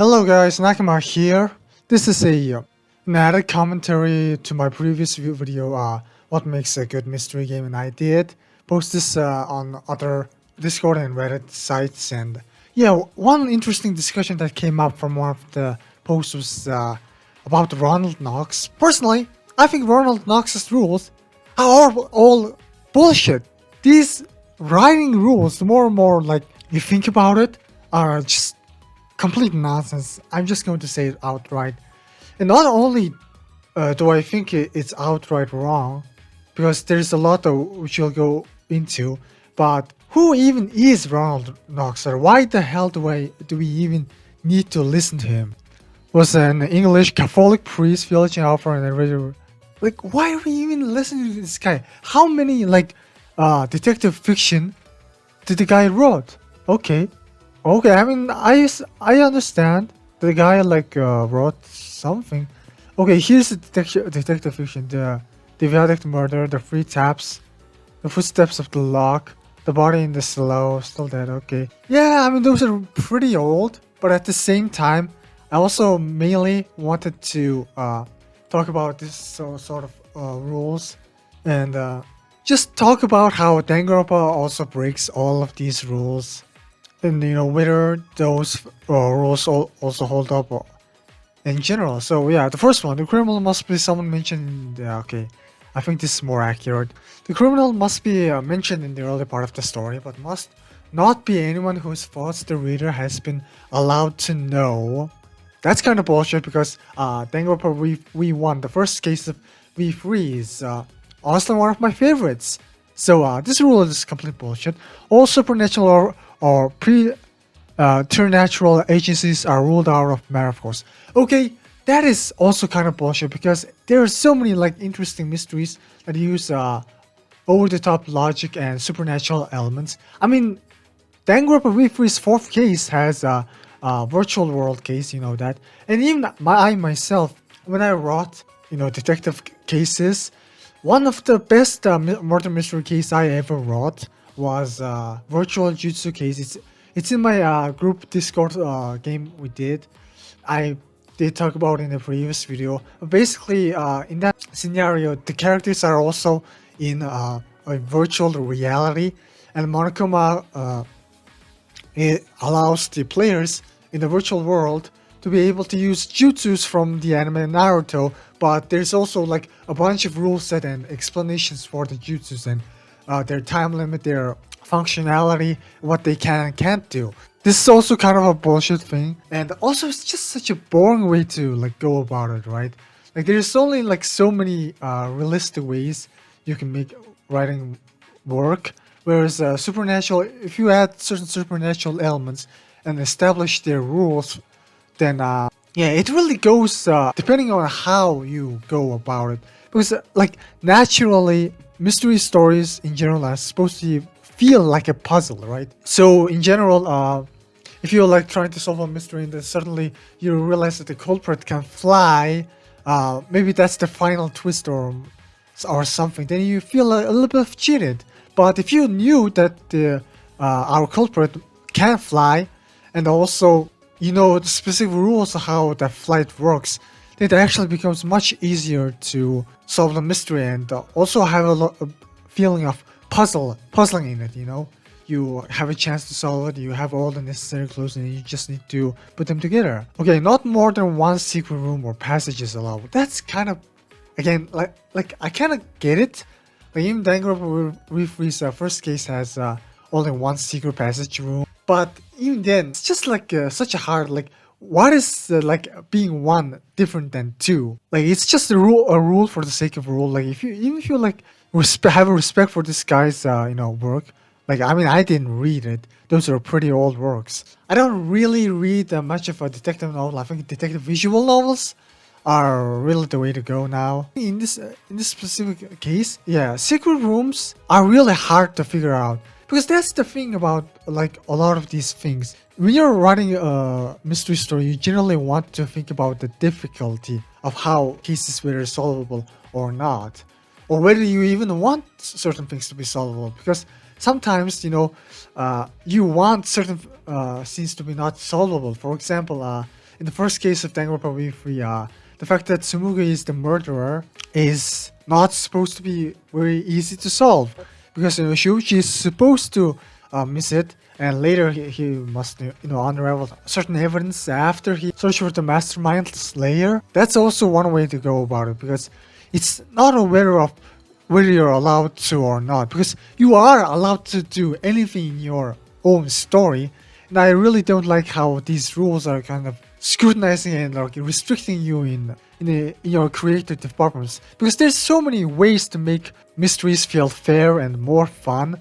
Hello guys, Nakama here. This is an added commentary to my previous video, what makes a good mystery game, and I did post this on other Discord and Reddit sites, and yeah, one interesting discussion that came up from one of the posts was about Ronald Knox. Personally, I think Ronald Knox's rules are all bullshit. These writing rules, the more and more like you think about it, are just complete nonsense. I'm just going to say it outright. And not only do I think it's outright wrong, because there's a lot of which you'll go into, but who even is Ronald Knox, or why the hell do we even need to listen to him? Was an English Catholic priest, village author, and a radio. Like, why are we even listening to this guy? How many detective fiction did the guy wrote? Okay, I mean, I understand the guy wrote something. Okay, here's the detective fiction: the verdict murder, the three taps, the footsteps of the lock, the body in the slough, still dead. Okay, yeah, I mean those are pretty old, but at the same time, I also mainly wanted to talk about this sort of rules and just talk about how Danganronpa also breaks all of these rules. And whether those rules also hold up in general. So yeah, the first one, the criminal must be someone mentioned. Okay, I think this is more accurate. The criminal must be mentioned in the early part of the story, but must not be anyone whose thoughts the reader has been allowed to know. That's kind of bullshit because Danganronpa V1, the first case of V3, is honestly one of my favorites. So this rule is complete bullshit. All supernatural or preternatural agencies are ruled out of matter, of course. Okay, that is also kind of bullshit because there are so many interesting mysteries that use over-the-top logic and supernatural elements. I mean, Danganronpa V3's fourth case has a virtual world case, you know that, and even I myself, when I wrote detective cases, one of the best murder mystery case I ever wrote was virtual jutsu case. It's in my group Discord game we did. I did talk about in the previous video. Basically, in that scenario, the characters are also in a virtual reality, and Monokuma it allows the players in the virtual world to be able to use jutsus from the anime Naruto, but there's also a bunch of rule set and explanations for the jutsus and their time limit, their functionality, what they can and can't do. This is also kind of a bullshit thing, and also it's just such a boring way to go about it, right? There's only so many realistic ways you can make writing work, whereas supernatural, if you add certain supernatural elements and establish their rules, then yeah, it really goes depending on how you go about it, because naturally mystery stories in general are supposed to feel like a puzzle, right? So in general, if you're trying to solve a mystery and then suddenly you realize that the culprit can fly, maybe that's the final twist or something, then you feel a little bit cheated. But if you knew that our culprit can fly, and also the specific rules of how that flight works, it actually becomes much easier to solve the mystery and also have a feeling of puzzling in it. You have a chance to solve it, you have all the necessary clues, and you just need to put them together. Okay, not more than one secret room or passage is allowed. That's kind of, again, I kind of get it. Even Danganronpa V3's first case has only one secret passage room, but even then, it's just such a hard, what is being one different than two? It's just a rule for the sake of rule. If you have a respect for this guy's work, I mean, I didn't read it. Those are pretty old works. I don't really read much of a detective novel. I think detective visual novels are really the way to go now. In this specific case, yeah, secret rooms are really hard to figure out, because that's the thing about a lot of these things. When you're writing a mystery story, you generally want to think about the difficulty of how cases were solvable or not, or whether you even want certain things to be solvable, because sometimes you want certain scenes to be not solvable. For example, in the first case of Danganronpa V3, the fact that Tsumugi is the murderer is not supposed to be very easy to solve, because Shuichi is supposed to miss it, and later he must unravel certain evidence after he searches for the mastermind slayer. That's also one way to go about it, because it's not a matter of whether you're allowed to or not, because you are allowed to do anything in your own story. And I really don't like how these rules are kind of scrutinizing and like restricting you in your creative departments, because there's so many ways to make mysteries feel fair and more fun.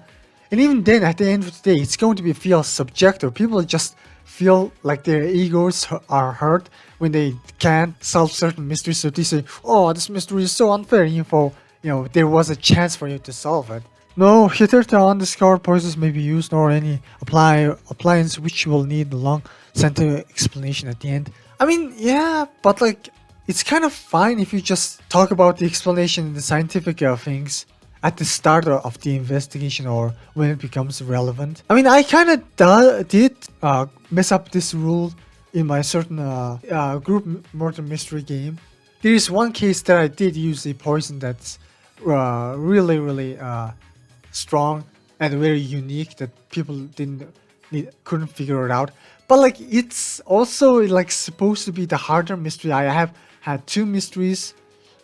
And even then, at the end of the day, it's going to feel subjective. People just feel like their egos are hurt when they can't solve certain mysteries. So they say, "Oh, this mystery is so unfair." There was a chance for you to solve it. No, hitherto undiscovered poisons may be used, nor any appliance which will need a long scientific explanation at the end. I mean, yeah, but like, it's kind of fine if you just talk about the explanation and the scientific things at the start of the investigation or when it becomes relevant. I mean, I kind of did mess up this rule in my certain group murder mystery game. There is one case that I did use a poison that's really strong and very unique that people couldn't figure it out. But like, it's also like supposed to be the harder mystery. I have had 2 mysteries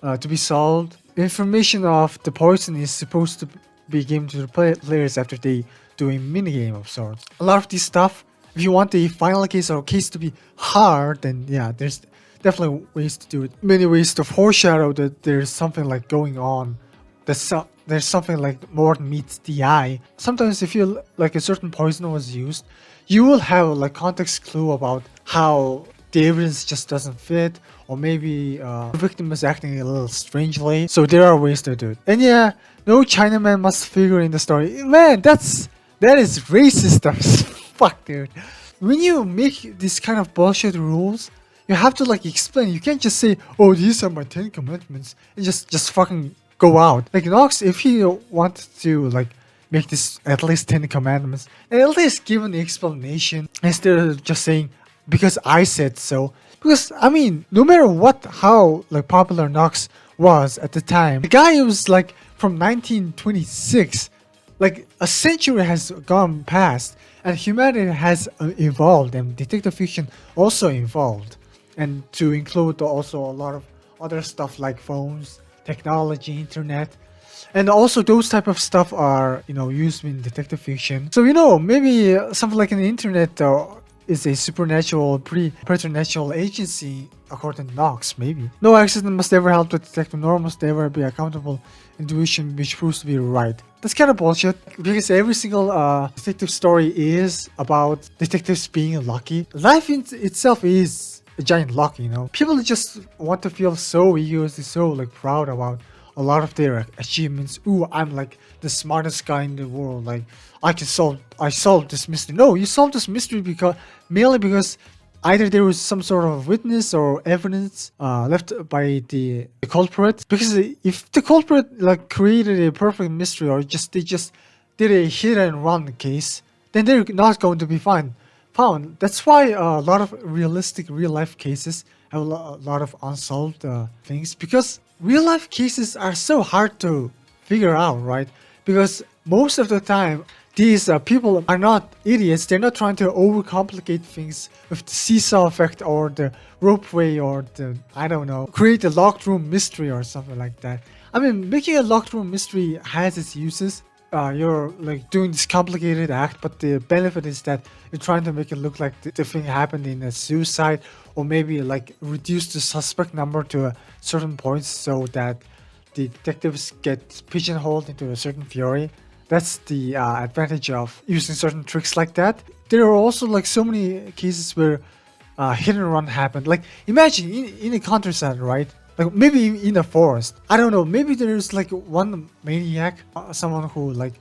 to be solved. The information of the poison is supposed to be given to the players after they do a minigame of sorts. A lot of this stuff, if you want the final case or case to be hard, then yeah, there's definitely ways to do it. Many ways to foreshadow that there's something like going on. There's something like more than meets the eye. Sometimes if you like a certain poison was used, you will have like context clue about how the evidence just doesn't fit, or maybe the victim is acting a little strangely. So there are ways to do it. And yeah, no Chinaman must figure in the story. Man, that is racist as fuck, dude. When you make this kind of bullshit rules, you have to like explain. You can't just say, "Oh, these are my 10 commandments," and just fucking go out. Like Knox, if he wanted to like make this at least 10 commandments, and at least give an explanation instead of just saying, "Because I said so." Because I mean, no matter how like popular Knox was at the time, the guy was like from 1926, like a century has gone past, and humanity has evolved, and detective fiction also evolved, and to include also a lot of other stuff like phones, technology, internet, and also those type of stuff are used in detective fiction. So maybe something like an internet is a supernatural, preternatural agency according to Knox. Maybe no accident must ever help the detective, nor must there ever be accountable intuition which proves to be right. That's kind of bullshit, because every single detective story is about detectives being lucky. Life in itself is a giant luck. People just want to feel so egoistic, so like proud about a lot of their achievements. Ooh, I'm like the smartest guy in the world. Like I solved this mystery. No, you solved this mystery merely because either there was some sort of witness or evidence left by the culprit. Because if the culprit like created a perfect mystery, or they just did a hit and run case, then they're not going to be found. That's why a lot of realistic real life cases have a lot of unsolved things, because real life cases are so hard to figure out, right? Because most of the time these people are not idiots. They're not trying to overcomplicate things with the seesaw effect or the ropeway or the, I don't know, create a locked room mystery or something like that. I mean, making a locked room mystery has its uses. You're like doing this complicated act, but the benefit is that you're trying to make it look like the thing happened in a suicide, or maybe like reduce the suspect number to a certain point so that the detectives get pigeonholed into a certain theory. That's the advantage of using certain tricks like that. There are also like so many cases where hit and run happened. Like imagine in a countryside, right? Like maybe in a forest. I don't know. Maybe there's like one maniac, someone who like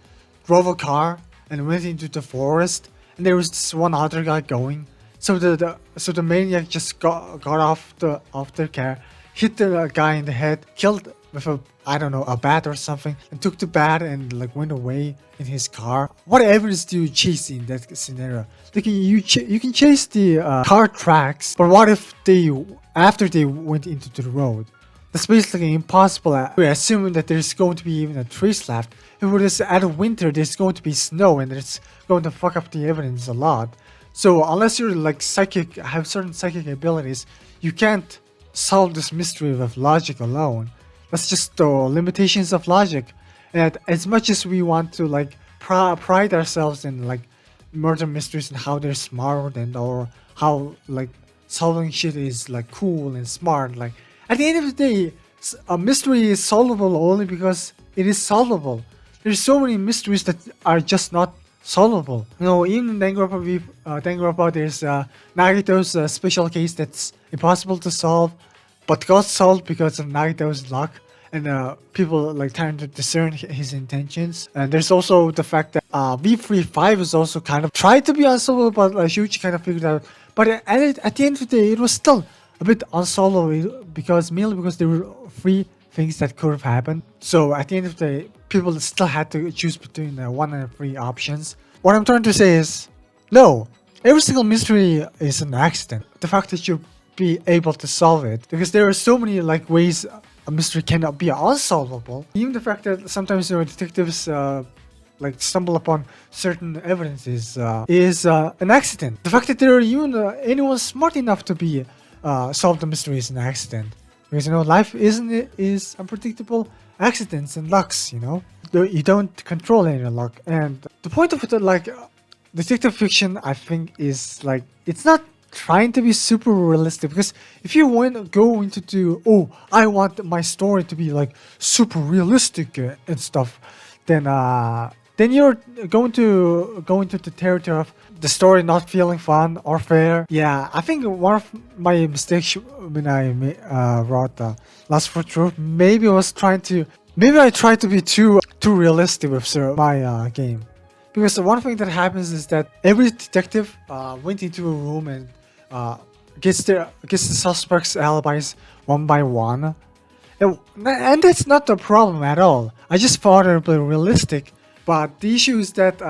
drove a car and went into the forest, and there was this one other guy going. So the maniac just got off their car, hit the guy in the head, killed with a, I don't know, a bat or something, and took the bat and like went away in his car. What evidence do you chase in that scenario? Like you can chase the car tracks, but what if they after they went into the road? That's basically impossible. We're assuming that there's going to be even a trace left. If it is out of winter, there's going to be snow, and it's going to fuck up the evidence a lot. So unless you're like psychic, have certain psychic abilities, you can't solve this mystery with logic alone. That's just the limitations of logic. And as much as we want to like pride ourselves in like murder mysteries and how they're smart and or how like solving shit is like cool and smart, like at the end of the day, a mystery is solvable only because it is solvable. There's so many mysteries that are just not solvable. You know, even in Danganronpa, there's Nagito's special case that's impossible to solve, but got solved because of Nagito's luck, and people like trying to discern his intentions. And there's also the fact that V3 is also kind of tried to be unsolvable, but Shuichi kind of figured out. But at the end of the day, it was still a bit unsolvable mainly because there were 3 things that could have happened. So at the end of the day, people still had to choose between 1 and 3 options. What I'm trying to say is, no, every single mystery is an accident. The fact that you'll be able to solve it, because there are so many like ways a mystery cannot be unsolvable. Even the fact that sometimes detectives like stumble upon certain evidences is an accident. The fact that there are even anyone smart enough to be solve the mystery is an accident. Because, you know, life is unpredictable accidents and lucks, you know. You don't control any luck. And the point of it, like, detective fiction, I think, is, like, it's not trying to be super realistic. Because if you go into oh, I want my story to be, like, super realistic and stuff, then you're going to go into the territory of the story not feeling fun or fair. Yeah, I think one of my mistakes when I wrote Last for Truth, maybe I tried to be too realistic with my game. Because the one thing that happens is that every detective went into a room and gets the suspects' alibis one by one. And that's not the problem at all. I just thought it would be realistic. But the issue is that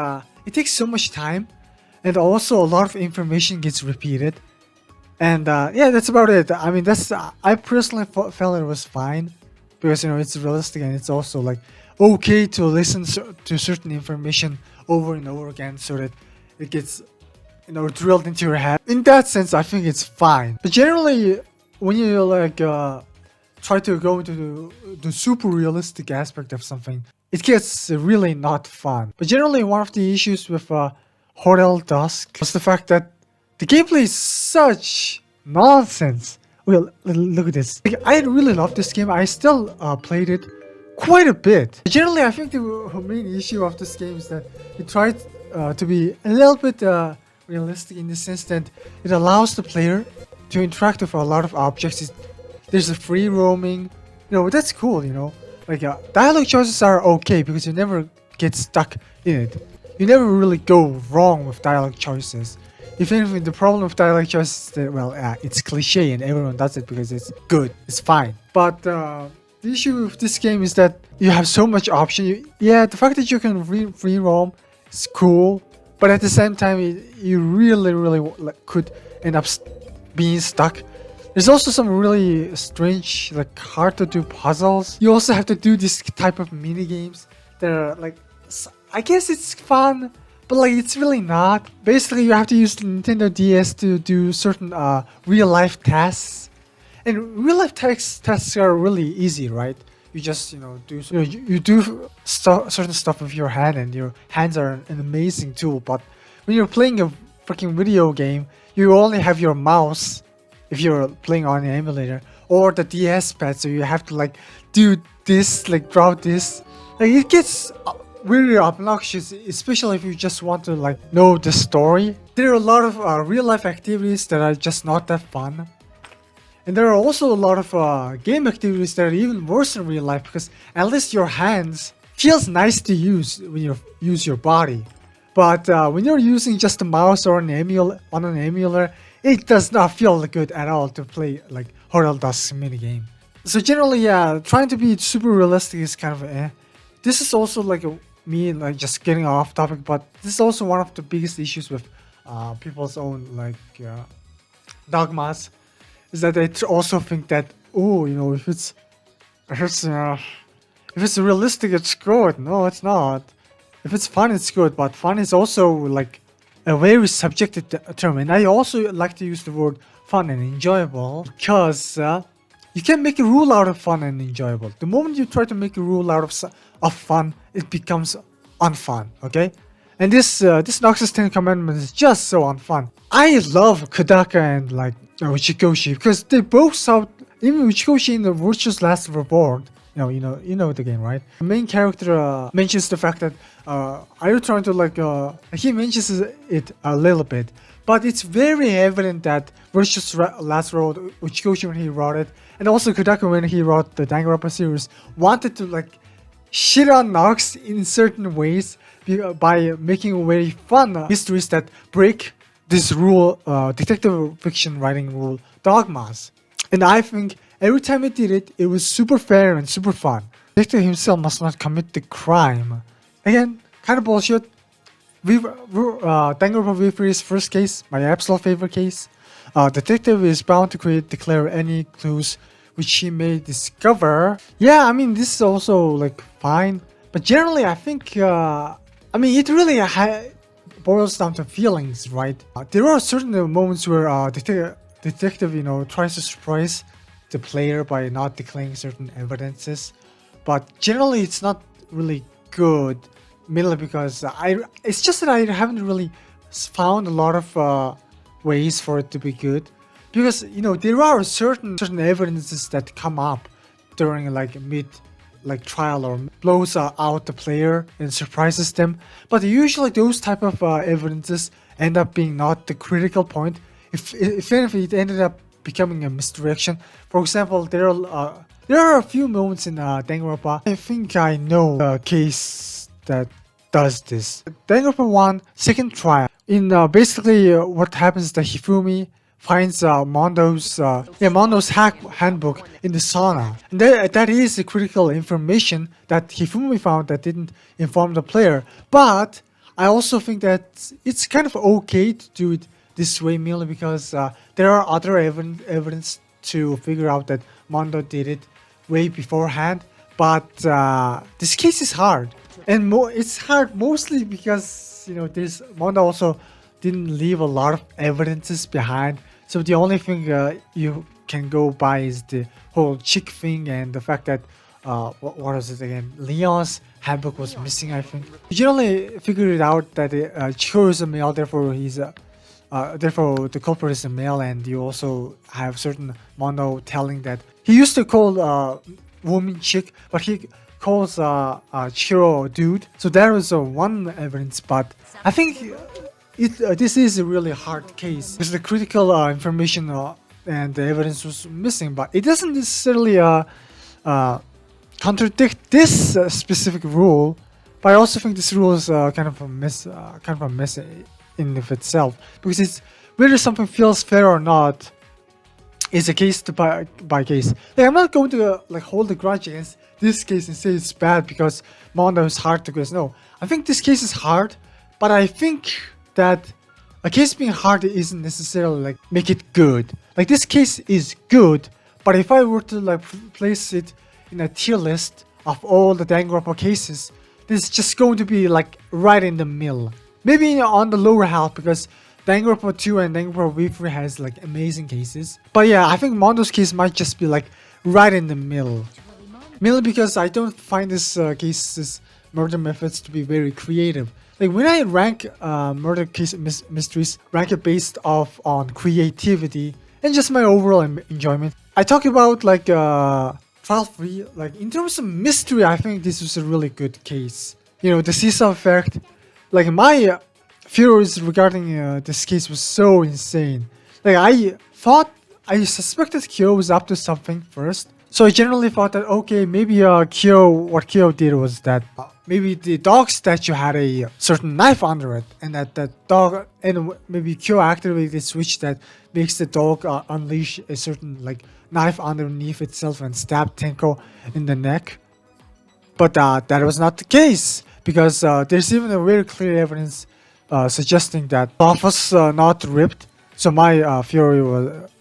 it takes so much time, and also a lot of information gets repeated. And yeah, that's about it. I mean, I personally felt it was fine because, you know, it's realistic, and it's also like okay to listen to certain information over and over again so that it gets, you know, drilled into your head. In that sense, I think it's fine. But generally, when you like try to go into the super realistic aspect of something, it gets really not fun. But generally, one of the issues with Hotel Dusk was the fact that the gameplay is such nonsense. Well, look at this. Like, I really love this game. I still played it quite a bit. Generally, I think the main issue of this game is that it tried to be a little bit realistic in the sense that it allows the player to interact with a lot of objects. There's a free roaming. You know, that's cool, you know. Like, dialogue choices are okay because you never get stuck in it. You never really go wrong with dialogue choices. If anything, the problem with dialogue choices is that, well, it's cliche and everyone does it because it's good, it's fine. But the issue with this game is that you have so much option. The fact that you can free roam is cool, but at the same time, you really could end up being stuck. There's also some really strange, like, hard to do puzzles. You also have to do this type of mini games that are like, I guess it's fun, but like it's really not. Basically, you have to use the Nintendo DS to do certain real life tasks, and real life tasks are really easy, right? You just you do certain stuff with your hand, and your hands are an amazing tool. But when you're playing a freaking video game, you only have your mouse. If you're playing on an emulator or the DS pad, so you have to like do this, like draw this. Like, it gets really obnoxious, especially if you just want to like know the story. There are a lot of real life activities that are just not that fun, and there are also a lot of game activities that are even worse in real life because at least your hands feels nice to use when you use your body, but when you're using just a mouse or an emulator, it does not feel good at all to play like Hotel Dusk minigame. So generally, yeah, trying to be super realistic is kind of eh. This is also like me like just getting off topic, but this is also one of the biggest issues with people's own like dogmas, is that they also think that, oh, you know, if it's if it's realistic, it's good. No, it's not. If it's fun, it's good, but fun is also like a very subjective term, and I also like to use the word fun and enjoyable because you can make a rule out of fun and enjoyable. The moment you try to make a rule out of fun, it becomes unfun. Okay, and this Knox's 10 Commandments is just so unfun. I love Kodaka and like Uchikoshi because they both sound. Even Uchikoshi in the Virtuous Last Reward. You know the game, right? The main character mentions the fact that are you trying to like he mentions it a little bit, but it's very evident that Virtuous Last Road, Uchikoshi when he wrote it, and also Kodaka when he wrote the Danganronpa series, wanted to like shit on Knox in certain ways by making very fun histories that break this rule, detective fiction writing rule, dogmas. And I think every time it did it, it was super fair and super fun. The detective himself must not commit the crime. Again, kind of bullshit. Danganronpa V3's first case, my absolute favorite case. Detective is bound to declare any clues which he may discover. Yeah, I mean, this is also like fine. But generally, I think, I mean, it really boils down to feelings, right? There are certain moments where detective, you know, tries to surprise the player by not declaring certain evidences, but generally it's not really good, mainly because it's just that I haven't really found a lot of ways for it to be good, because you know there are certain evidences that come up during like mid trial or blows out the player and surprises them, but usually those type of evidences end up being not the critical point. If it ended up becoming a misdirection. For example, there are a few moments in Danganronpa. I think I know a case that does this. Danganronpa 1 second trial. In basically what happens is that Hifumi finds Mondo's handbook in the sauna. And that is the critical information that Hifumi found that didn't inform the player. But I also think that it's kind of okay to do it this way, merely because there are other evidence to figure out that Mondo did it way beforehand. But this case is hard, and it's hard mostly because you know Mondo also didn't leave a lot of evidences behind. So the only thing you can go by is the whole chick thing and the fact that what was it again? Leon's handbook was missing. I think you generally figured it out that Chihiro is a male, therefore therefore the culprit is a male, and you also have certain Mondo telling that he used to call woman chick, but he calls Chihiro dude. So there is one evidence, but I think this is a really hard case because the critical information and the evidence was missing, but it doesn't necessarily contradict this specific rule. But I also think this rule is kind of a mess in of itself, because it's whether something feels fair or not is a case by case. Like, I'm not going to like hold a grudge against this case and say it's bad because Mondo is hard to guess. No, I think this case is hard, but I think that a case being hard isn't necessarily like make it good. Like this case is good, but if I were to like place it in a tier list of all the Danganronpa cases, this is just going to be like right in the middle. Maybe on the lower half because Danganronpa 2 and Danganronpa V3 has like amazing cases. But yeah, I think Mondo's case might just be like right in the middle. Mainly because I don't find this case's murder methods to be very creative. Like when I rank murder case mysteries, rank it based off on creativity and just my overall enjoyment. I talk about like Trial 3, like in terms of mystery, I think this was a really good case. You know, the seesaw effect. Like my theories regarding this case was so insane. Like I suspected Kyo was up to something first. So I generally thought that okay, maybe what Kyo did was that maybe the dog statue had a certain knife under it, and that dog, and maybe Kyo activated a switch that makes the dog unleash a certain like knife underneath itself and stab Tenko in the neck. But that was not the case because there's even a very clear evidence suggesting that cloth was not ripped, so my fury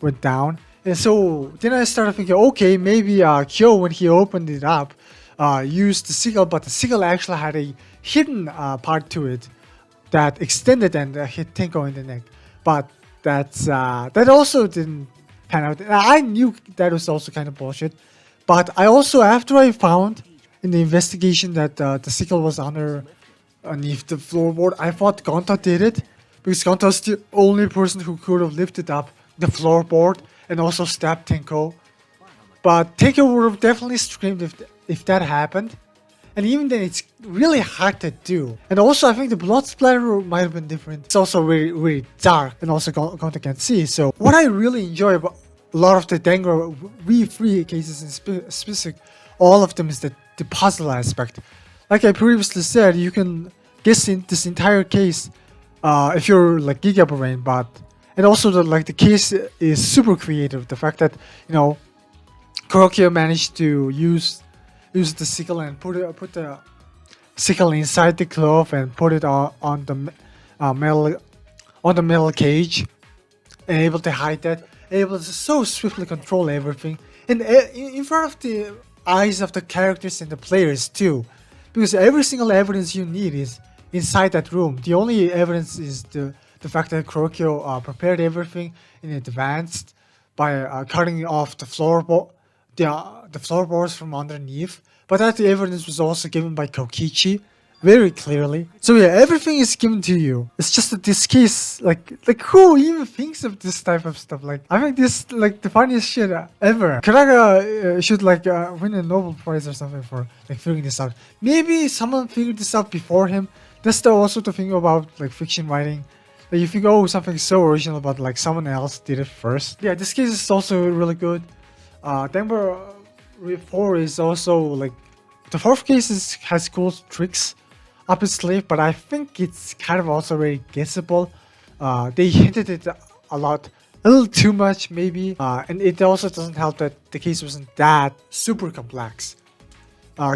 went down. And so then I started thinking, okay, maybe Kyo, when he opened it up, used the sickle, but the sickle actually had a hidden part to it that extended and hit Tenko in the neck. But that also didn't pan out. I knew that was also kind of bullshit. But I also, after I found in the investigation that the sickle was underneath the floorboard, I thought Gonta did it because Gonta was the only person who could have lifted up the floorboard and also stabbed Tenko. But Tenko would have definitely screamed if that happened. And even then, it's really hard to do. And also, I think the blood splatter might have been different. It's also very, very dark, and also Gonta can see. So what I really enjoy about a lot of the Danganronpa V3 cases in specific, all of them is the puzzle aspect. Like I previously said, you can guess in this entire case if you're like Giga Brain, and also the case is super creative. The fact that Kurokyo managed to use the sickle and put the sickle inside the cloth and put it on the metal cage, and able to hide that, able to so swiftly control everything, and in front of the eyes of the characters and the players too, because every single evidence you need is inside that room. The only evidence is the fact that Kurokyo prepared everything in advance by cutting off the floorboards from underneath. But that evidence was also given by Kokichi very clearly. So yeah, everything is given to you. It's just that this case, like who even thinks of this type of stuff? Like, I think this the funniest shit ever. Karaga should win a Nobel Prize or something for figuring this out. Maybe someone figured this out before him. That's also the thing about fiction writing. Like, you think, oh, something's so original, but someone else did it first. Yeah, this case is also really good. Denver 4 is also the fourth case has cool tricks up its sleeve, but I think it's kind of also very guessable. They hinted it a little too much maybe, and it also doesn't help that the case wasn't that super complex.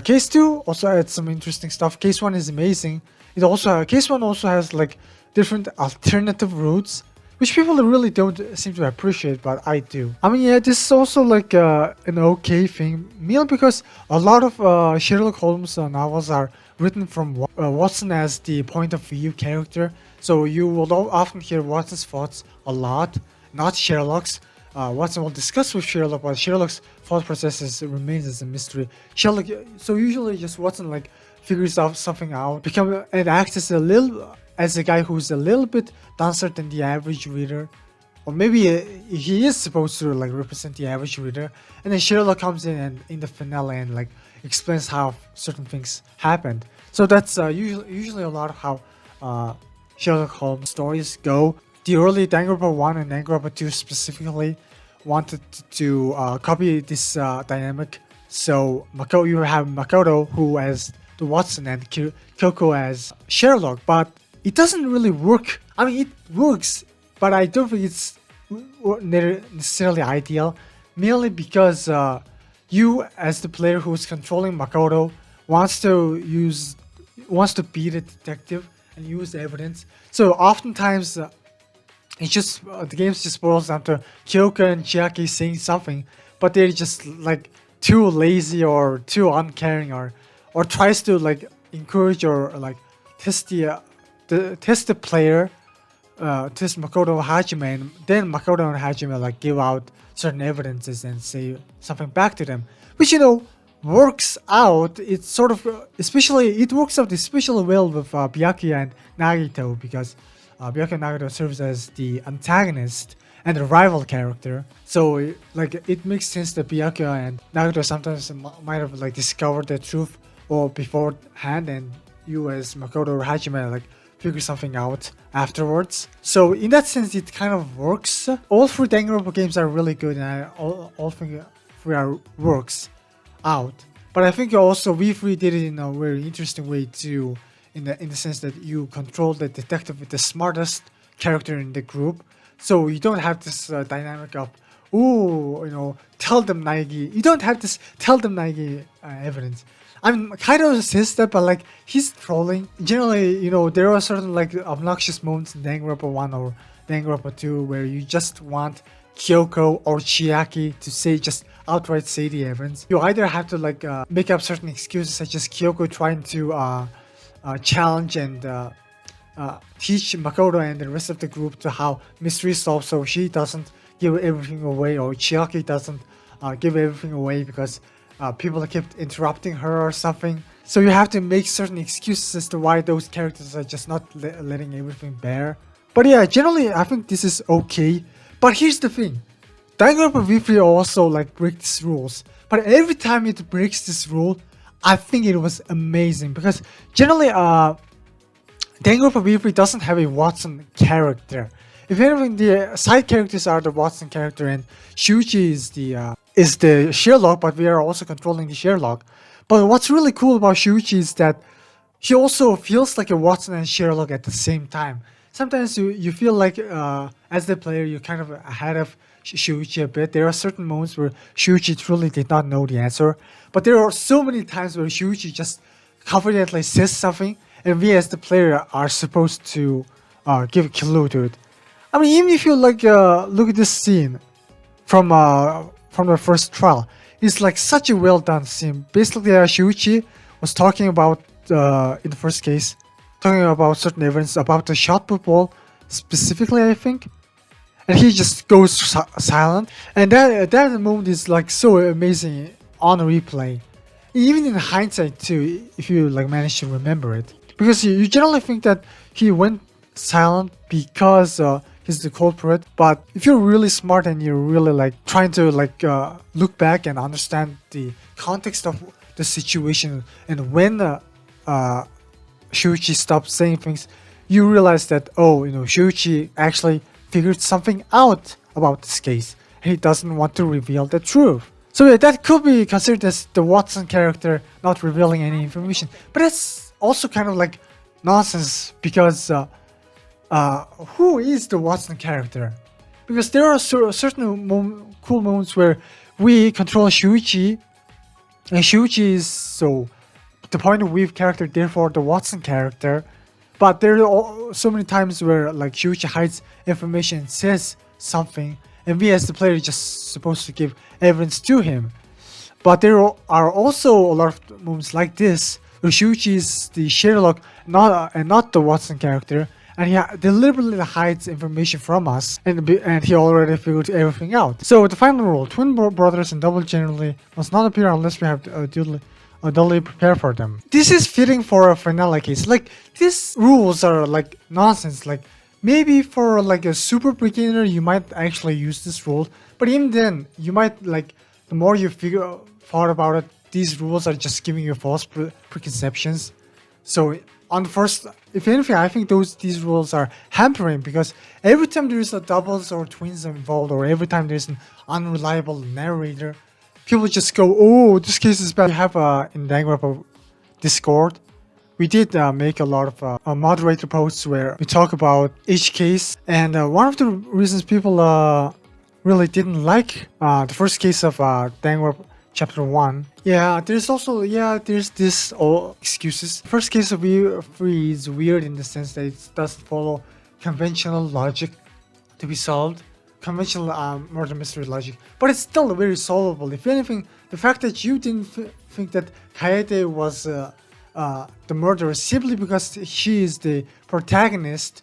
Case 2 also had some interesting stuff. Case 1 is amazing. Case 1 also has different alternative routes, which people really don't seem to appreciate, but I do. I mean, yeah, this is also an okay thing, mainly because a lot of Sherlock Holmes novels are written from Watson as the point of view character, so you will often hear Watson's thoughts a lot, not Sherlock's. Watson will discuss with Sherlock, but Sherlock's thought process remains as a mystery. So usually just Watson figures out something out, and acts as a guy who's a little bit denser than the average reader, or maybe he is supposed to represent the average reader, and then Sherlock comes in the finale and explains how certain things happened. So that's usually a lot of how Sherlock Holmes stories go. The early Danganronpa 1 and Danganronpa 2 specifically wanted to copy this dynamic. So you have Makoto who as the Watson and Kyoko as Sherlock, but it doesn't really work. I mean, it works, but I don't think it's necessarily ideal, merely because you, as the player who's controlling Makoto, wants to be the detective and use the evidence. So oftentimes, the game just boils down to Kyoko and Chiaki saying something, but they're just too lazy or too uncaring, or tries to encourage or test the player, test Makoto Hajime, and then Makoto and Hajime give out certain evidences and say something back to them, which works out. It's sort of it works out especially well with Byakuya and Nagito, because Byakuya and Nagito serves as the antagonist and the rival character. So it makes sense that Byakuya and Nagito sometimes might have discovered the truth or beforehand, and you as Makoto or Hajime figure something out afterwards. So in that sense, it kind of works. All three Danganronpa games are really good, and I all think V3 works out. But I think also V3 did it in a very interesting way too, in the sense that you control the detective with the smartest character in the group, so you don't have this dynamic of, ooh, tell them Naegi. You don't have this tell them Naegi evidence. I'm kind of says that, but like he's trolling. Generally, there are certain like obnoxious moments in Danganronpa 1 or Danganronpa 2 where you just want Kyoko or Chiaki to just outright say the evidence. You either have to like make up certain excuses, such as Kyoko trying to challenge and teach Makoto and the rest of the group to how mystery solved, so she doesn't give everything away, or Chiaki doesn't give everything away because people kept interrupting her or something. So you have to make certain excuses as to why those characters are just not letting everything bear. But yeah, generally I think this is okay. But here's the thing. Danganronpa V3 also like breaks rules. But every time it breaks this rule, I think it was amazing. Because generally Danganronpa V3 doesn't have a Watson character. If anything, the side characters are the Watson character, and Shuichi is the Sherlock, but we are also controlling the Sherlock. But what's really cool about Shuichi is that he also feels like a Watson and Sherlock at the same time. Sometimes you feel like as the player you're kind of ahead of Shuichi a bit. There are certain moments where Shuichi truly did not know the answer, but there are so many times where Shuichi just confidently says something, and we as the player are supposed to give a clue to it. I mean, even if you like look at this scene from the first trial, it's like such a well done scene. Basically, Shuichi was talking about in the first case, talking about certain events about the shot put ball specifically, I think, and he just goes silent, and that moment is like so amazing on replay, even in hindsight too, if you like manage to remember it, because you generally think that he went silent because he's the culprit. But if you're really smart and you're really like trying to like look back and understand the context of the situation, and when Shuichi stopped saying things, you realize that Shuichi actually figured something out about this case, and he doesn't want to reveal the truth. So yeah, that could be considered as the Watson character not revealing any information, but that's also kind of like nonsense, because who is the Watson character? Because there are certain cool moments where we control Shuichi, and Shuichi is so the point of view character, therefore the Watson character. But there are so many times where like Shuichi hides information and says something, and we as the player are just supposed to give evidence to him. But there are also a lot of moments like this where Shuichi is the Sherlock, not the Watson character, and he deliberately hides information from us, and he already figured everything out. So the final rule: twin brothers and double generally must not appear unless we have duly prepared for them. This is fitting for a finale case. Like, these rules are like nonsense. Like, maybe for like a super beginner you might actually use this rule, but even then you might like, the more you thought about it, these rules are just giving you false preconceptions. So on the first, if anything, I think these rules are hampering, because every time there is a doubles or twins involved, or every time there's an unreliable narrator, people just go, oh, this case is bad. We have in Danganronpa Discord, we did make a lot of moderator posts where we talk about each case, and one of the reasons people really didn't like the first case of Danganronpa Chapter 1. Yeah, there's this excuses. The first case of V3 is weird in the sense that it doesn't follow conventional logic to be solved. Conventional murder mystery logic, but it's still very solvable. If anything, the fact that you didn't think that Kaede was the murderer simply because she is the protagonist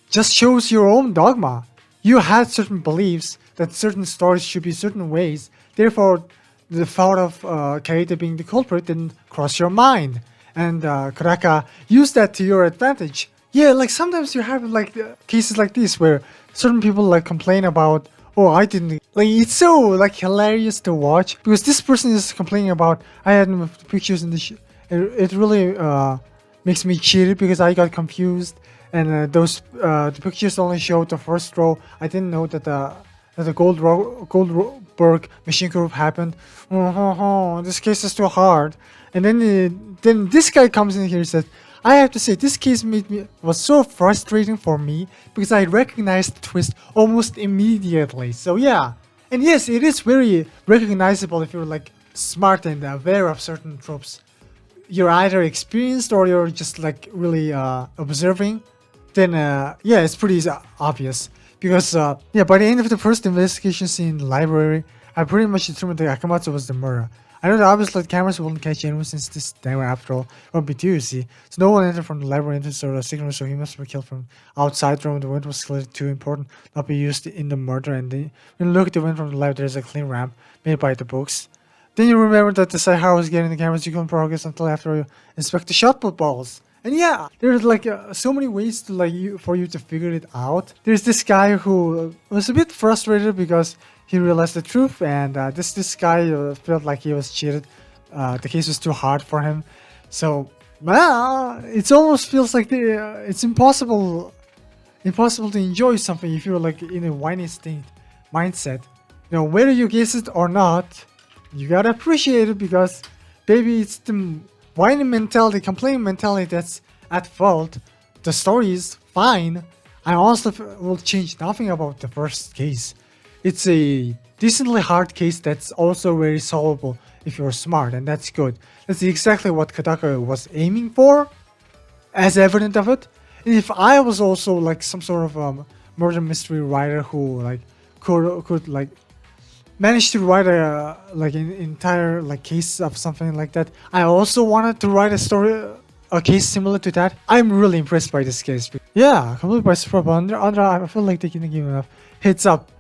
just shows your own dogma. You had certain beliefs that certain stories should be certain ways, therefore the thought of Kaede being the culprit didn't cross your mind, and Kuraka used that to your advantage. Yeah, like sometimes you have like cases like this where certain people like complain about, oh, I didn't, like, it's so like hilarious to watch, because this person is complaining about, I had pictures in the it really makes me cheated because I got confused, and the pictures only showed the first row. I didn't know that the gold Berg machine group happened. This case is too hard. And then this guy comes in here and says, I have to say, this case was so frustrating for me because I recognized the twist almost immediately. So yeah, and yes, it is very recognizable if you're like smart and aware of certain tropes. You're either experienced or you're just like really observing. Then yeah, it's pretty obvious because yeah, by the end of the first investigation scene in the library, I pretty much determined that Akamatsu was the murderer. I know that obviously the cameras wouldn't catch anyone since this diamond after all won't be too easy. So no one entered from the library entrance or the signal, so he must be killed from outside the room. The wind was clearly too important not be used in the murder. And then when you look at the wind from the library, there's a clean ramp made by the books. Then you remember that the Sahara was getting the cameras, you couldn't progress until after you inspect the shot put balls. And yeah, there's like so many ways to for you to figure it out. There's this guy who was a bit frustrated because he realized the truth, and this guy felt like he was cheated. The case was too hard for him, so well, it almost feels like it's impossible to enjoy something if you're like in a whiny state mindset. You know, whether you guess it or not, you gotta appreciate it because, baby, it's the whiny mentality, complaining mentality that's at fault. The story is fine. I honestly will change nothing about the first case. It's a decently hard case that's also very solvable if you're smart, and that's good. That's exactly what Kodaka was aiming for, as evident of it. And if I was also like some sort of murder mystery writer who like could like manage to write a like an entire like case of something like that, I also wanted to write a case similar to that. I'm really impressed by this case. Yeah, completely by surprise. But I feel like they didn't give enough heads up.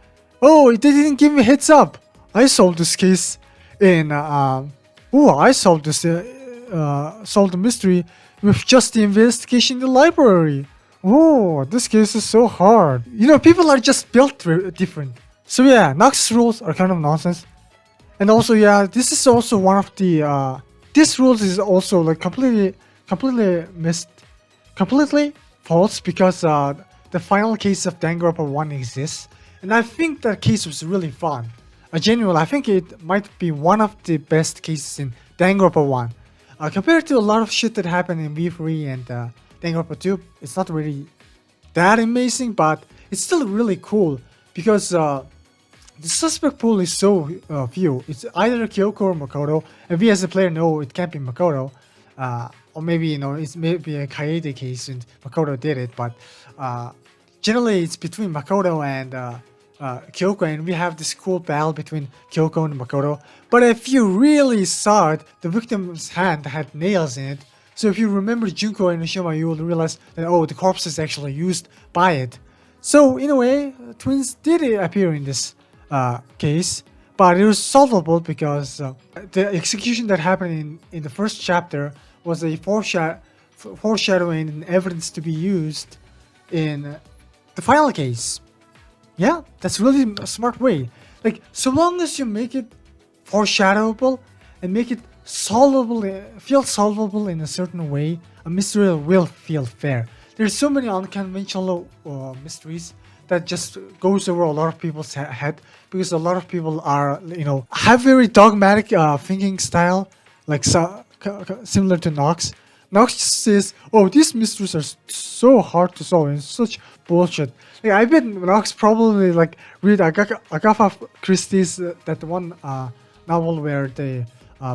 Oh, they didn't give me heads up. I solved this case in I solved the mystery with just the investigation in the library. Oh, this case is so hard. You know, people are just built different. So yeah, Knox's rules are kind of nonsense. And also, yeah, this is also one of the this rules is also like completely false because the final case of Danganronpa 1 exists. And I think that case was really fun. Genuinely, I think it might be one of the best cases in Danganronpa 1. Compared to a lot of shit that happened in V3 and Danganronpa 2, it's not really that amazing, but it's still really cool because the suspect pool is so few. It's either Kyoko or Makoto, and we as a player know it can't be Makoto. Or maybe, you know, it's maybe a Kaede case and Makoto did it, but generally it's between Makoto and Kyoko, and we have this cool battle between Kyoko and Makoto. But if you really saw it, the victim's hand had nails in it. So if you remember Junko and Nishima, you will realize that, oh, the corpse is actually used by it. So in a way, twins did appear in this case, but it was solvable because the execution that happened in the first chapter was a foreshadowing and evidence to be used in the final case. Yeah, that's really a smart way. Like, so long as you make it foreshadowable and make it feel solvable in a certain way, a mystery will feel fair. There's so many unconventional mysteries that just goes over a lot of people's head because a lot of people are, you know, have very dogmatic thinking style, like similar to Knox. Knox just says, oh, these mysteries are so hard to solve and such bullshit. Like, I bet Knox probably like read Agatha Christie's that one novel where the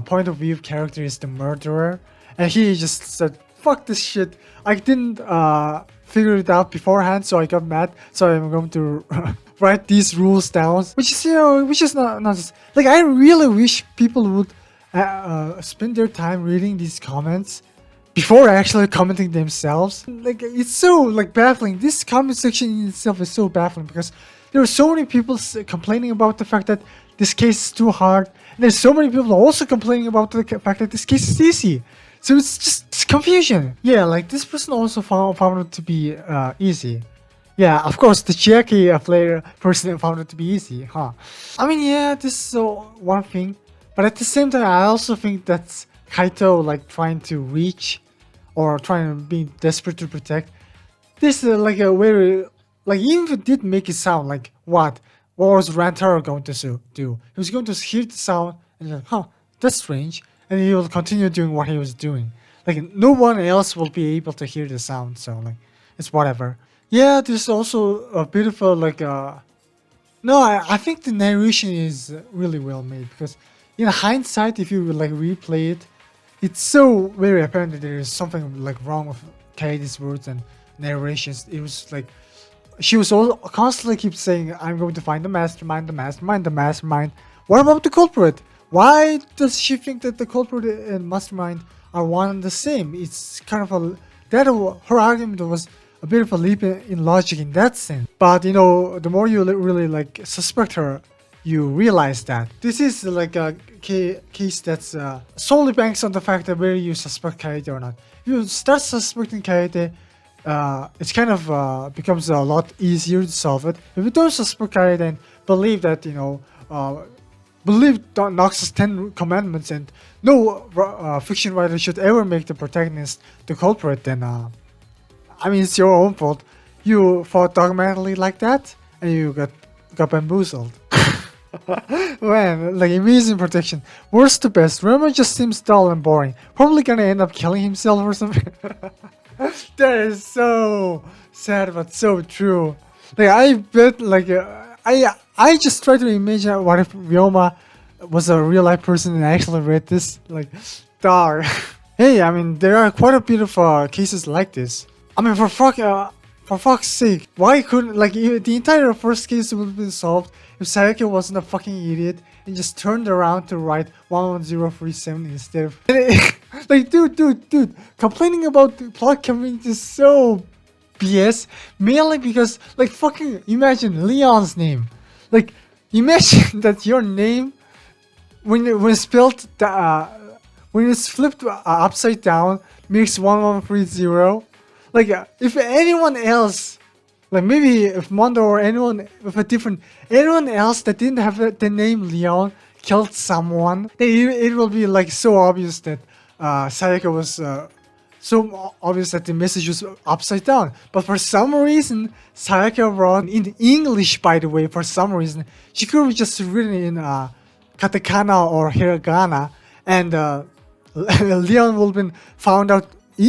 point of view character is the murderer, and he just said, fuck this shit, I didn't figure it out beforehand, so I got mad, so I'm going to write these rules down, which is, you know, which is not just, like, I really wish people would spend their time reading these comments before actually commenting themselves. Like, it's so like baffling. This comment section in itself is so baffling because there are so many people complaining about the fact that this case is too hard, and there's so many people also complaining about the fact that this case is easy. So it's confusion. Yeah, like this person also found it to be easy. Yeah, of course, the Chiaki player person found it to be easy, huh? I mean, yeah, this is one thing, but at the same time, I also think that's Kaito like trying to reach or trying to be desperate to protect. This is like a very, like, even if it did make it sound like, what what was Rantaro going to do? He was going to hear the sound and like, huh, that's strange, and he will continue doing what he was doing. Like no one else will be able to hear the sound, so like it's whatever. Yeah, there's also a beautiful like no, I think the narration is really well made because in hindsight, if you like replay it, it's so very apparent that there is something like wrong with Katie's words and narrations. It was like she was all constantly keep saying, "I'm going to find the mastermind, the mastermind, the mastermind." What about the culprit? Why does she think that the culprit and mastermind are one and the same? It's kind of a that her argument was a bit of a leap in logic in that sense. But you know, the more you really like suspect her, you realize that this is like a case that's solely banks on the fact that whether you suspect Kaede or not. If you start suspecting Kaede, it's kind of becomes a lot easier to solve it. If you don't suspect Kaede and believe that believe Knox's 10 commandments and no fiction writer should ever make the protagonist the culprit, then I mean, it's your own fault. You fought dogmatically like that, and you got bamboozled. Man, like amazing protection. Worst to best, Rama just seems dull and boring. Probably gonna end up killing himself or something. That is so sad, but so true. Like I bet, like I just try to imagine what if Ryoma was a real life person and actually read this. Like, dog. Hey, I mean, there are quite a bit of cases like this. I mean, for fuck's sake, why couldn't like the entire first case would have been solved if Sayaka wasn't a fucking idiot and just turned around to write 11037 instead of like, dude, complaining about the plot community is so BS. Mainly because like fucking imagine Leon's name, like imagine that your name when it's spelled when it's flipped upside down makes 1130. Like, if anyone else, like maybe if Mondo or anyone with anyone else that didn't have the name Leon killed someone, then it will be like so obvious that Sayaka was so obvious that the message was upside down. But for some reason, Sayaka wrote in English, by the way, for some reason, she could have just written in katakana or hiragana, and Leon would have been found out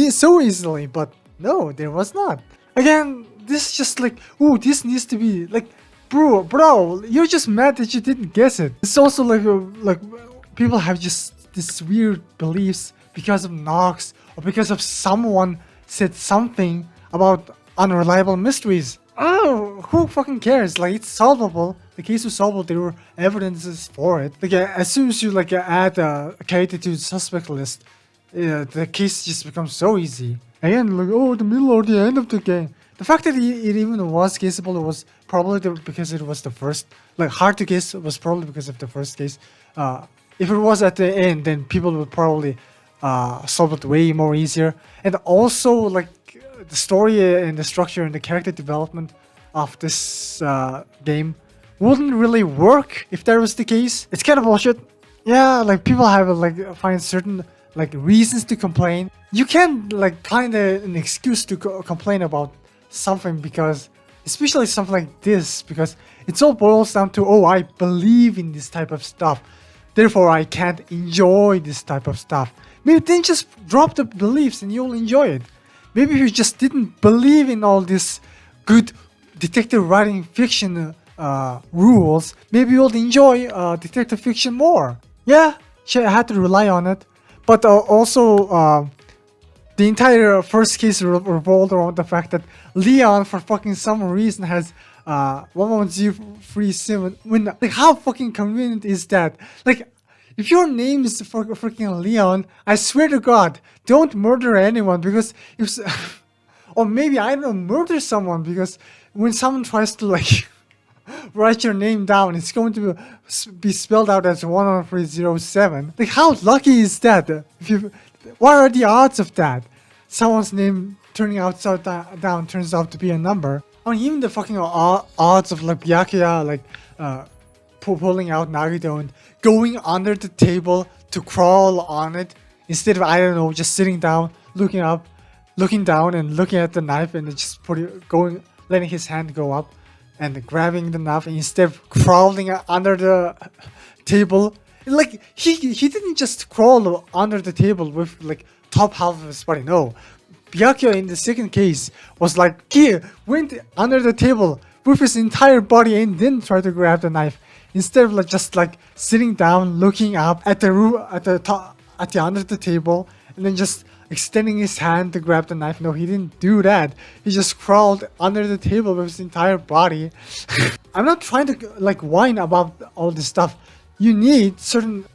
so easily, but no, there was not. Again, this is just like, ooh, this needs to be like, bro, you're just mad that you didn't guess it. It's also like people have just this weird beliefs because of Knox or because of someone said something about unreliable mysteries. Oh, who fucking cares? Like, it's solvable. The case was solvable. There were evidences for it. Like, as soon as you like add a character to the suspect list, the case just becomes so easy. Again, like, oh, the middle or the end of the game. The fact that it even was guessable was probably because it was the first. Like, hard to guess was probably because of the first case. If it was at the end, then people would probably solve it way more easier. And also, like, the story and the structure and the character development of this game wouldn't really work if that was the case. It's kind of bullshit. Yeah, like, people have, like, find certain like reasons to complain. You can't like find an excuse to complain about something because, especially something like this, because it all boils down to, oh, I believe in this type of stuff, therefore I can't enjoy this type of stuff. Maybe then just drop the beliefs and you'll enjoy it. Maybe if you just didn't believe in all this good detective writing fiction rules, maybe you'll enjoy detective fiction more. Yeah, I had to rely on it. But also, the entire first case revolved around the fact that Leon, for fucking some reason, has 11037. Like, how fucking convenient is that? Like, if your name is freaking Leon, I swear to God, don't murder anyone because if, or maybe I don't know, murder someone because when someone tries to like write your name down, it's going to be spelled out as 11307. Like, how lucky is that? What are the odds of that? Someone's name turning upside down turns out to be a number. I mean, even the fucking odds of like Byakuya like pulling out Nagito and going under the table to crawl on it instead of, I don't know, just sitting down, looking down and looking at the knife and just letting his hand go up and grabbing the knife instead of crawling under the table. Like he didn't just crawl under the table with like top half of his body. No, Byakuya in the second case was like he went under the table with his entire body and then tried to grab the knife instead of like just like sitting down, looking up at the room at the top at the under the table, and then just extending his hand to grab the knife. No, he didn't do that. He just crawled under the table with his entire body. I'm not trying to like whine about all this stuff. You need certain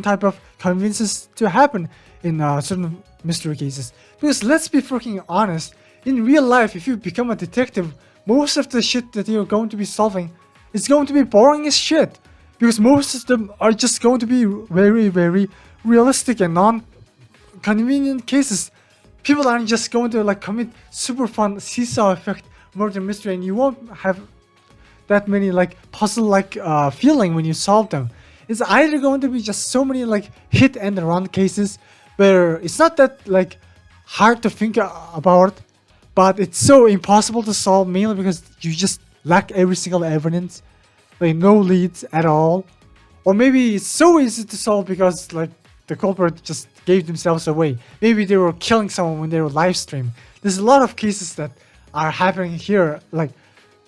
type of convinces to happen in certain mystery cases. Because let's be freaking honest, in real life, if you become a detective, most of the shit that you're going to be solving is going to be boring as shit. Because most of them are just going to be very, very realistic and non-convenient cases. People aren't just going to like commit super fun seesaw effect murder mystery, and you won't have that many like puzzle like feeling when you solve them. It's either going to be just so many like hit and run cases where it's not that like hard to think about, but it's so impossible to solve mainly because you just lack every single evidence, like no leads at all. Or maybe it's so easy to solve because like the culprit just gave themselves away. Maybe they were killing someone when they were live stream. There's a lot of cases that are happening here, like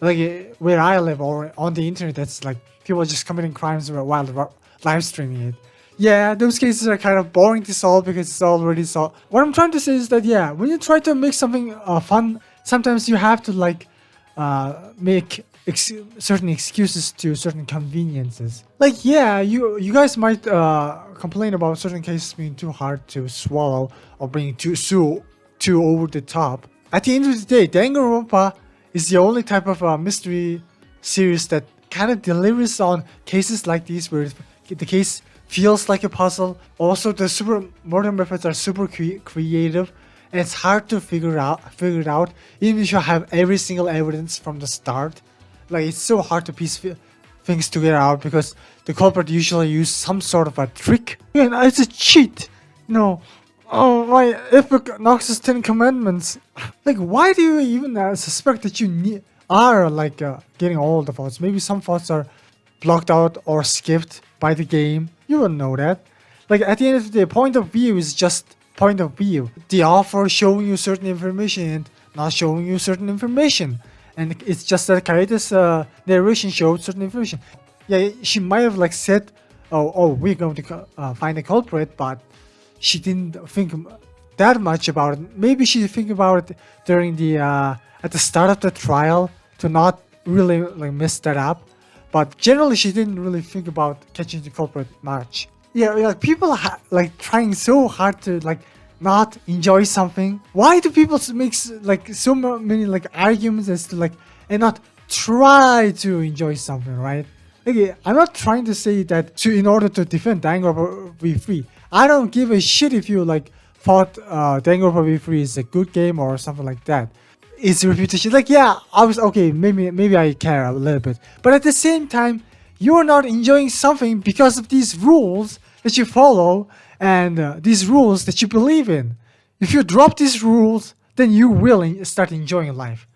where I live or on the internet. That's like people just committing crimes while live streaming it. Yeah, those cases are kind of boring to solve because it's already solved. What I'm trying to say is that yeah, when you try to make something fun, sometimes you have to like make certain excuses to certain conveniences. Like yeah, you guys might complain about certain cases being too hard to swallow or being too over the top. At the end of the day, Danganronpa is the only type of mystery series that kind of delivers on cases like these where the case feels like a puzzle. Also, the super murder methods are super creative, and it's hard to figure it out even if you have every single evidence from the start. Like it's so hard to piece things together out because the culprit usually use some sort of a trick. And it's a cheat. No. Oh, my epic Knox's 10 Commandments. Like, why do you even suspect that you are like getting all the thoughts? Maybe some thoughts are blocked out or skipped by the game. You wouldn't know that. Like, at the end of the day, point of view is just point of view. The author showing you certain information and not showing you certain information. And it's just that Kaeda's narration showed certain information. Yeah, she might have like said, oh, we're going to find a culprit, but she didn't think that much about it. Maybe she think about it during the at the start of the trial to not really like mess that up. But generally, she didn't really think about catching the culprit much. Yeah, like people like trying so hard to like not enjoy something. Why do people make like so many like arguments as to like and not try to enjoy something, right? Okay, I'm not trying to say that in order to defend Danganronpa V3. I don't give a shit if you like thought Danganronpa V3 is a good game or something like that. Its reputation, like yeah, I was okay. Maybe I care a little bit, but at the same time, you're not enjoying something because of these rules that you follow and these rules that you believe in. If you drop these rules, then you will start enjoying life.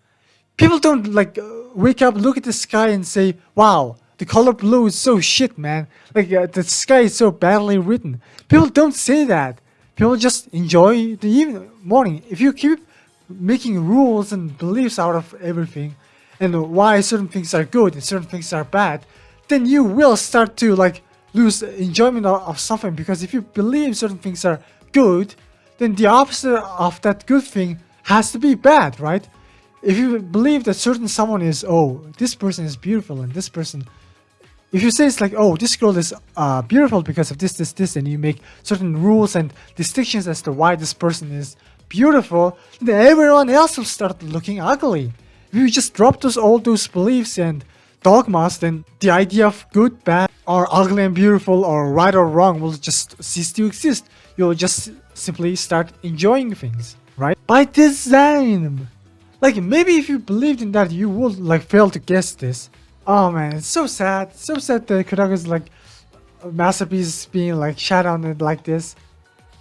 People don't like wake up, look at the sky, and say, "Wow, the color blue is so shit, man. Like the sky is so badly written." People don't say that. People just enjoy the morning. If you keep making rules and beliefs out of everything, and why certain things are good and certain things are bad, then you will start to like lose enjoyment of something. Because if you believe certain things are good, then the opposite of that good thing has to be bad, right? If you believe that certain someone is, oh, this person is beautiful and this person, if you say it's like, oh, this girl is beautiful because of this, and you make certain rules and distinctions as to why this person is beautiful, then everyone else will start looking ugly. If you just drop all those beliefs and dogmas, then the idea of good, bad, or ugly and beautiful, or right or wrong will just cease to exist. You'll just simply start enjoying things, right? By design. Like maybe if you believed in that, you would like fail to guess this. Oh man, it's so sad. So sad that Kuraga's like masterpiece being like shot on it like this.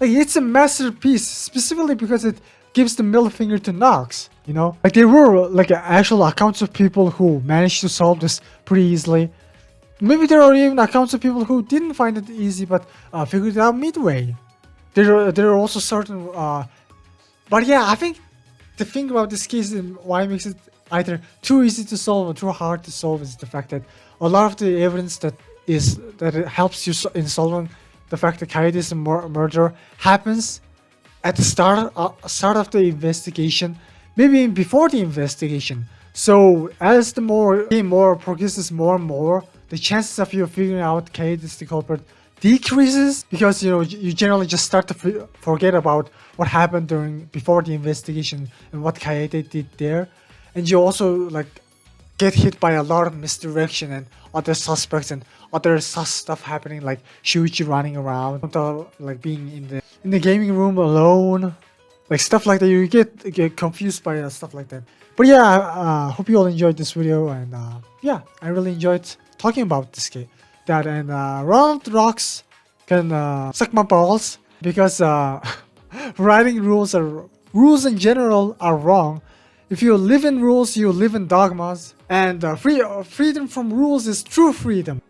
Like it's a masterpiece specifically because it gives the middle finger to Knox, you know? Like there were like actual accounts of people who managed to solve this pretty easily. Maybe there are even accounts of people who didn't find it easy but figured it out midway. There are also certain but yeah, I think the thing about this case and why it makes it either too easy to solve or too hard to solve is the fact that a lot of the evidence that it helps you in solving the fact that Kaede is a murderer happens at the start of the investigation, maybe even before the investigation. So as the game progresses more and more, the chances of you figuring out Kaede is the culprit decreases, because you generally just start to forget about what happened before the investigation and what Kaede did there, and you also like get hit by a lot of misdirection and other suspects and other sus stuff happening, like Shuichi running around, like being in the gaming room alone, like stuff like that. You get confused by stuff like that. But yeah, I hope you all enjoyed this video, and yeah, I really enjoyed talking about this game. And Ronald Rocks can suck my balls, because writing rules in general are wrong. If you live in rules, you live in dogmas, and freedom from rules is true freedom.